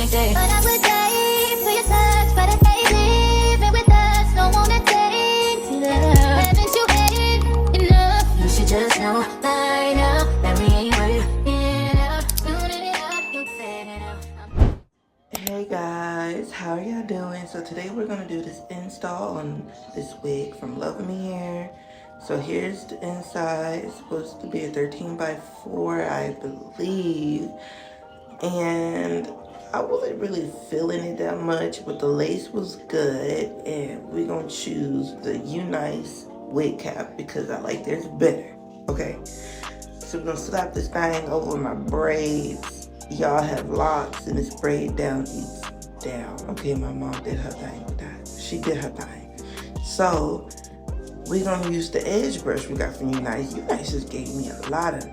say. But I would die for your touch, but if they living with us, don't wanna take to love. Haven't you had enough? You should just know by now that we ain't working out. Tuning it up, you figured out. Hey guys, how are y'all doing? So today we're gonna do this install on this wig from Love Me Hair. So here's the inside. It's supposed to be a 13 by 4, I believe. And I wasn't really feeling it that much, but the lace was good. And we're gonna choose the Unice wig cap because I like theirs better. Okay, so we're gonna slap this thing over my braids. Y'all have locks and it's braid down, eats down. Okay, my mom did her thing with that. She did her thing. So we're gonna use the edge brush we got from Unice. Unice just gave me a lot of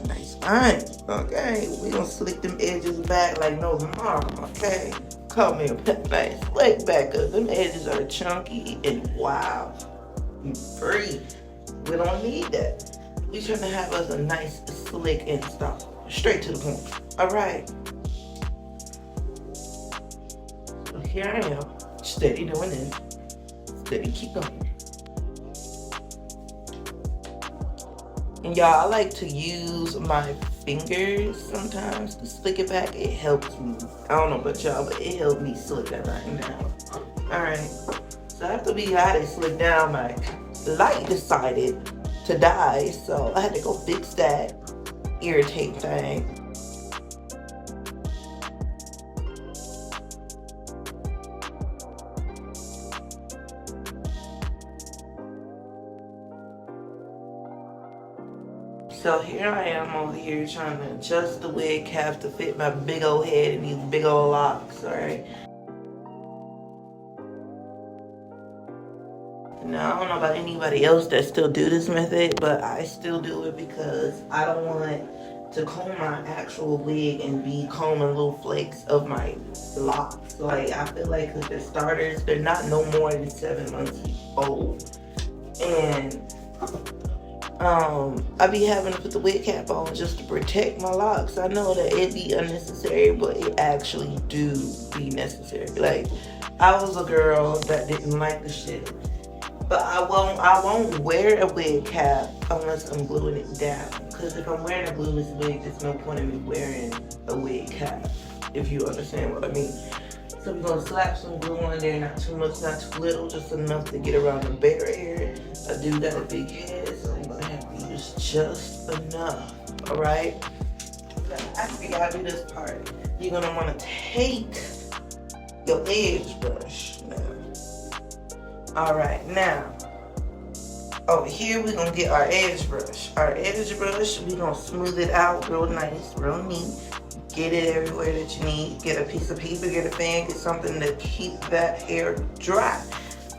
nice lines. Okay, we're gonna slick them edges back like no tomorrow. Okay, come here, nice slick back up. Them edges are chunky and wow, free. We don't need that. We trying to have us a nice slick install, straight to the point. All right. So here I am, steady doing this. Steady keep going. And y'all, I like to use my fingers sometimes to slick it back. It helps me. I don't know about y'all, but it helped me slick that thing down. All right. So after we got it slicked down, my light decided to die. So I had to go fix that irritate thing. So here I am over here trying to adjust the wig cap to fit my big old head and these big old locks, alright? Now, I don't know about anybody else that still do this method, but I still do it because I don't want to comb my actual wig and be combing little flakes of my locks. Like, I feel like with the starters, they're not no more than 7 months old. And I be having to put the wig cap on just to protect my locks. I know that it be unnecessary, but it actually do be necessary. Like, I was a girl that didn't like the shit, but I won't wear a wig cap unless I'm gluing it down. Because if I'm wearing a glueless wig, there's no point in me wearing a wig cap, if you understand what I mean. So we're gonna slap some glue on there, not too much, not too little, just enough to get around the barrier. I do got a big head, so I'm gonna have to use just enough, all right? After y'all do this part, you're gonna wanna take your edge brush now. All right, now, over here we're gonna get our edge brush. Our edge brush, we're gonna smooth it out real nice, real neat. Get it everywhere that you need. Get a piece of paper, get a fan, get something to keep that hair dry.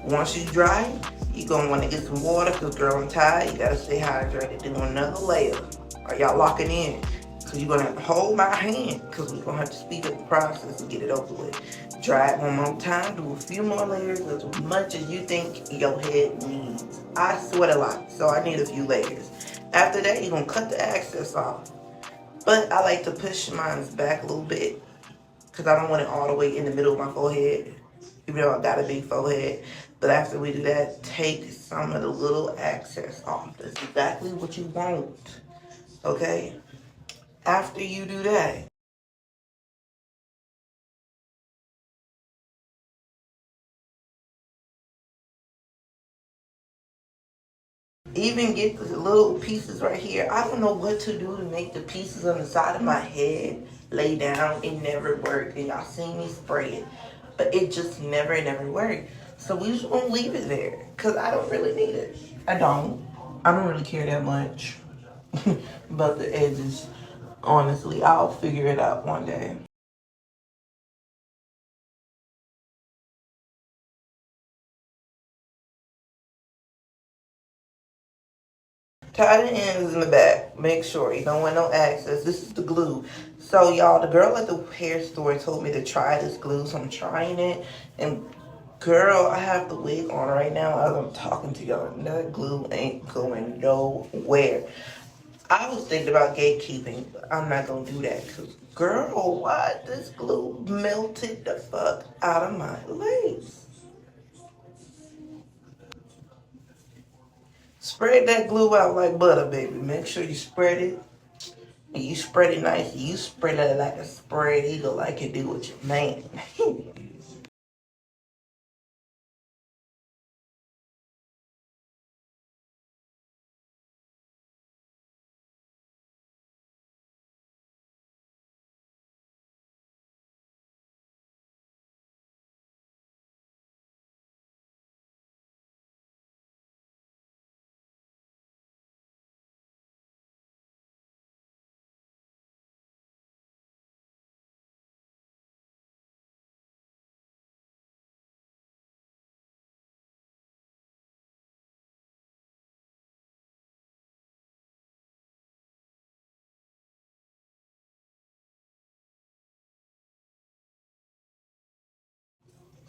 Once you dry, you're gonna wanna get some water, cause girl, I'm tired. You gotta stay hydrated. Do another layer. Are y'all locking in? Cause you're gonna have to hold my hand, cause we're gonna have to speed up the process and get it over with. Dry it one more time, do a few more layers, as much as you think your head needs. I sweat a lot, so I need a few layers. After that, you're gonna cut the excess off. But I like to push mine back a little bit because I don't want it all the way in the middle of my forehead, even though I got a big forehead. But after we do that, take some of the little excess off. That's exactly what you want, okay? After you do that, even get the little pieces right here. I don't know what to do to make the pieces on the side of my head lay down. It never worked. And y'all seen me spray it. But it just never worked. So we just gonna leave it there. Because I don't really need it. I don't really care that much about the edges. Honestly, I'll figure it out one day. Tie the ends in the back. Make sure you don't want no access. This is the glue. So y'all, the girl at the hair store told me to try this glue, so I'm trying it. And girl, I have the wig on right now as I'm talking to y'all. That glue ain't going nowhere. I was thinking about gatekeeping, but I'm not gonna do that Girl, what? This glue melted the fuck out of my lace. Spread that glue out like butter, baby. Make sure you spread it. And you spread it nice. You spread it like a spread eagle, like you do with your man.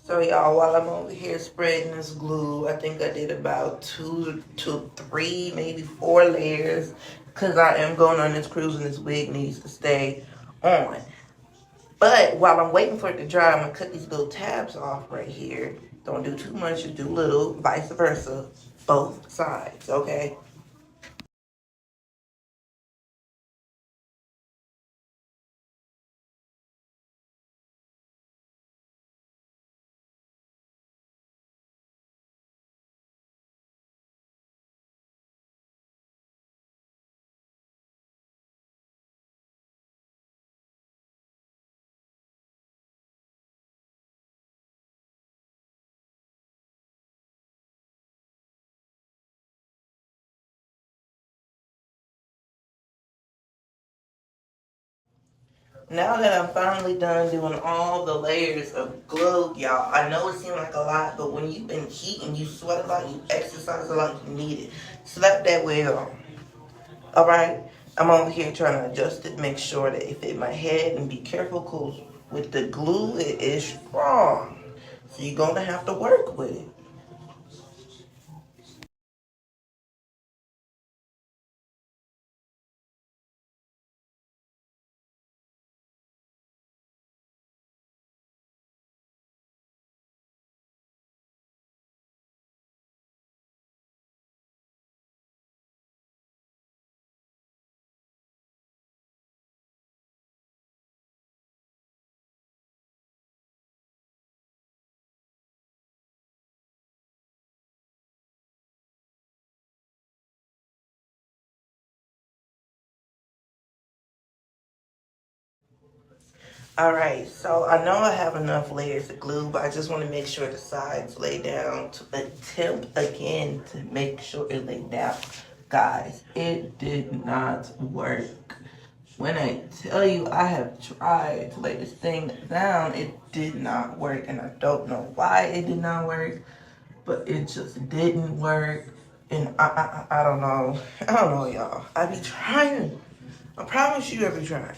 So y'all, while I'm over here spreading this glue, I think I did about 2 to 3, maybe 4 layers, because I am going on this cruise and this wig needs to stay on. But while I'm waiting for it to dry, I'm gonna cut these little tabs off right here. Don't do too much, just do little, vice versa, both sides, okay? Now that I'm finally done doing all the layers of glue, y'all, I know it seems like a lot, but when you've been heating, you sweat a lot, you exercise a lot, you need it. Slap that wig on. Alright? I'm over here trying to adjust it, make sure that it fit my head, and be careful because with the glue, it is strong. So you're going to have to work with it. Alright, so I know I have enough layers of glue, but I just want to make sure the sides lay down to attempt again to make sure it laid down. Guys, it did not work. When I tell you I have tried to lay this thing down, it did not work. And I don't know why it did not work, but it just didn't work. And I don't know. I don't know, y'all. I be trying. I promise you I be trying.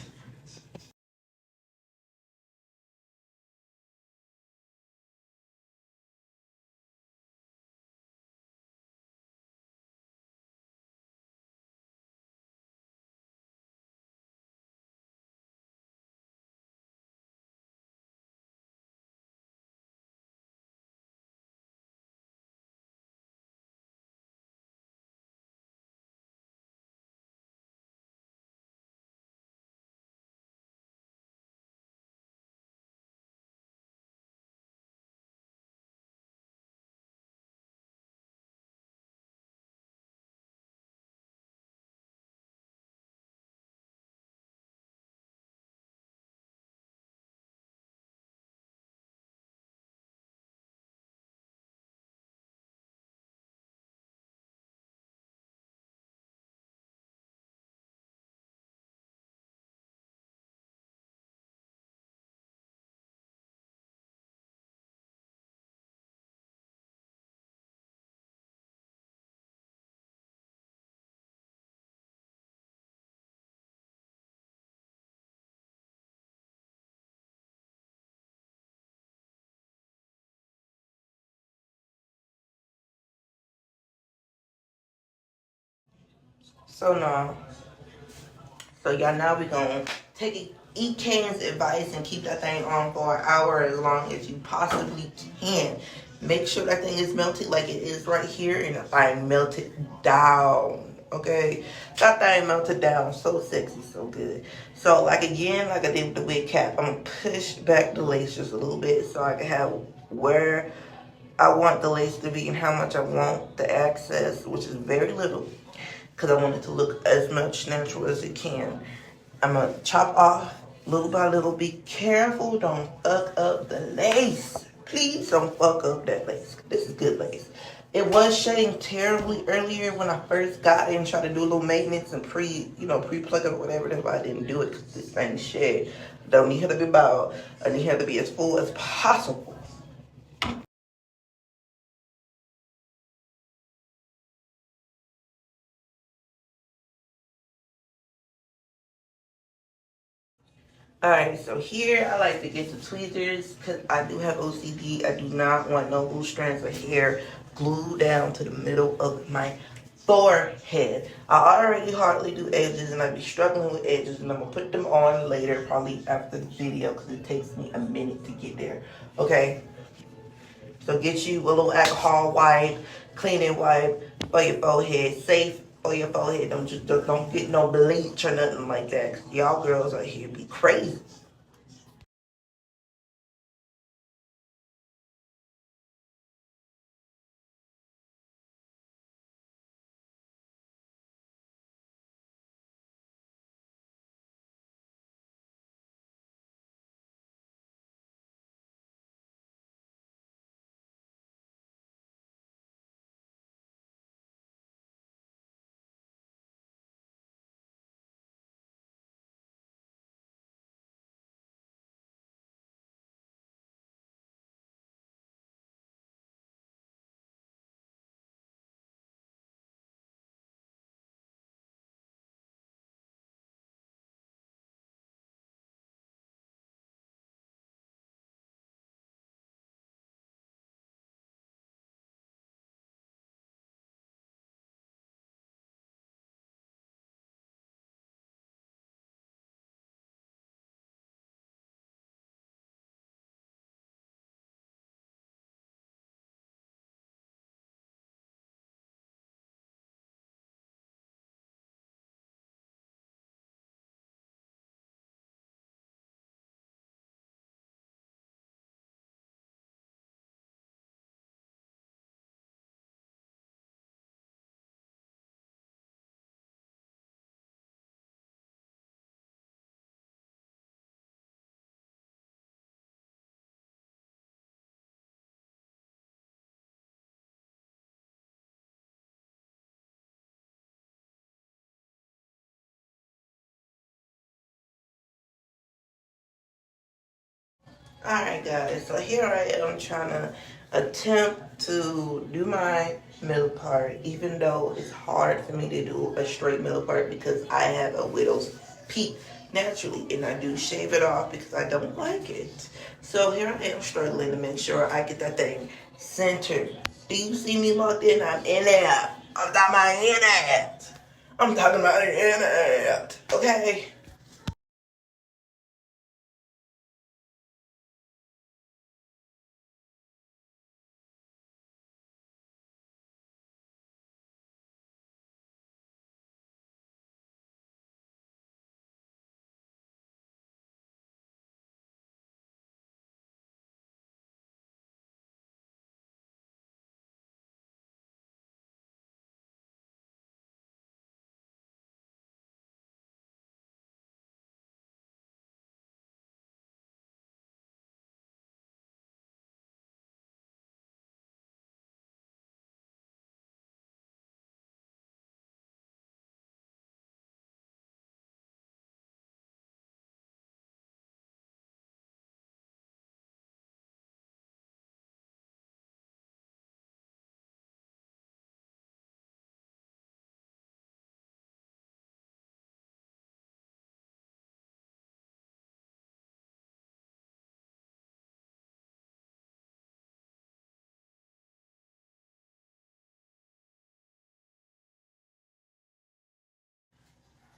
So no. So y'all, now we gonna take it eat Kane's advice and keep that thing on for an hour as long as you possibly can. Make sure that thing is melted like it is right here, and the thing melted down. Okay, that thing melted down so sexy, so good. So like again, like I did with the wig cap, I'm gonna push back the lace just a little bit so I can have where I want the lace to be and how much I want the access, which is very little, because I want it to look as much natural as it can. I'm gonna chop off little by little. Be careful, don't fuck up the lace. Please don't fuck up that lace. This is good lace. It was shedding terribly earlier when I first got it and tried to do a little maintenance and pre-plug it or whatever. That's why I didn't do it, because this thing shed. Don't need her to be bald. I need her to be as full as possible. Alright, so here I like to get the tweezers because I do have OCD. I do not want no loose strands of hair glued down to the middle of my forehead. I already hardly do edges and I be struggling with edges, and I'm going to put them on later, probably after the video, because it takes me a minute to get there. Okay? So get you a little alcohol wipe, cleaning wipe for your forehead, safe for your forehead. Don't get no bleach or nothing like that. 'Cause y'all girls out here be crazy. Alright guys, so here I am trying to attempt to do my middle part, even though it's hard for me to do a straight middle part because I have a widow's peak naturally, and I do shave it off because I don't like it. So here I am struggling to make sure I get that thing centered. Do you see me locked in? I'm in there. I'm talking about in it. I'm talking about in it. Okay?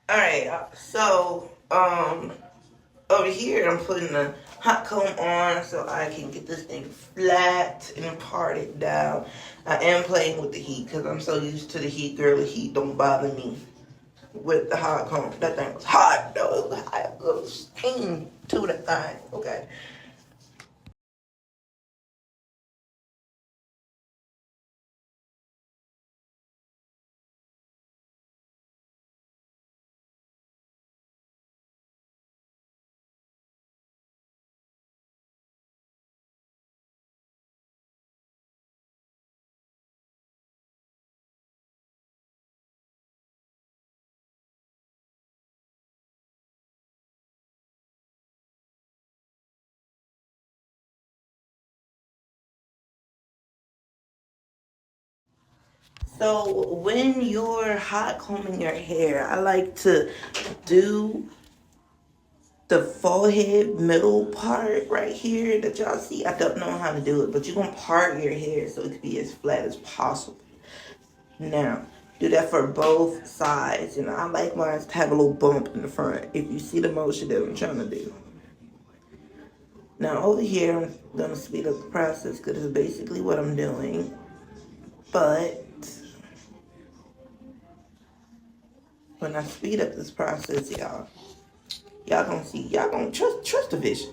Alright, so, Over here, I'm putting the hot comb on so I can get this thing flat and parted down. I am playing with the heat because I'm so used to the heat, girl. The heat don't bother me with the hot comb. That thing was hot, though. It was hot. It was steam to the thing, okay? So when you're hot combing your hair, I like to do the forehead middle part right here that y'all see. I don't know how to do it, but you're gonna part your hair so it can be as flat as possible. Now, do that for both sides. And I like mine to have a little bump in the front if you see the motion that I'm trying to do. Now over here, I'm gonna speed up the process because it's basically what I'm doing. But when I speed up this process, y'all gonna see, y'all gonna trust the vision.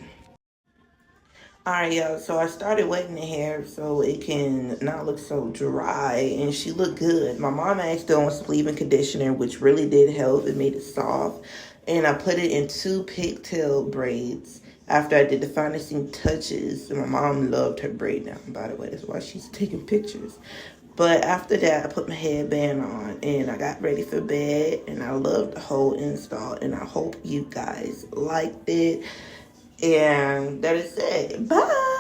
Alright, y'all, so I started wetting the hair so it can not look so dry, and she looked good. My mom asked her on some leave-in conditioner, which really did help. It made it soft, and I put it in 2 pigtail braids after I did the finishing touches. And my mom loved her braid down, by the way. That's why she's taking pictures. But after that, I put my headband on, and I got ready for bed, and I loved the whole install, and I hope you guys liked it. And that is it. Bye.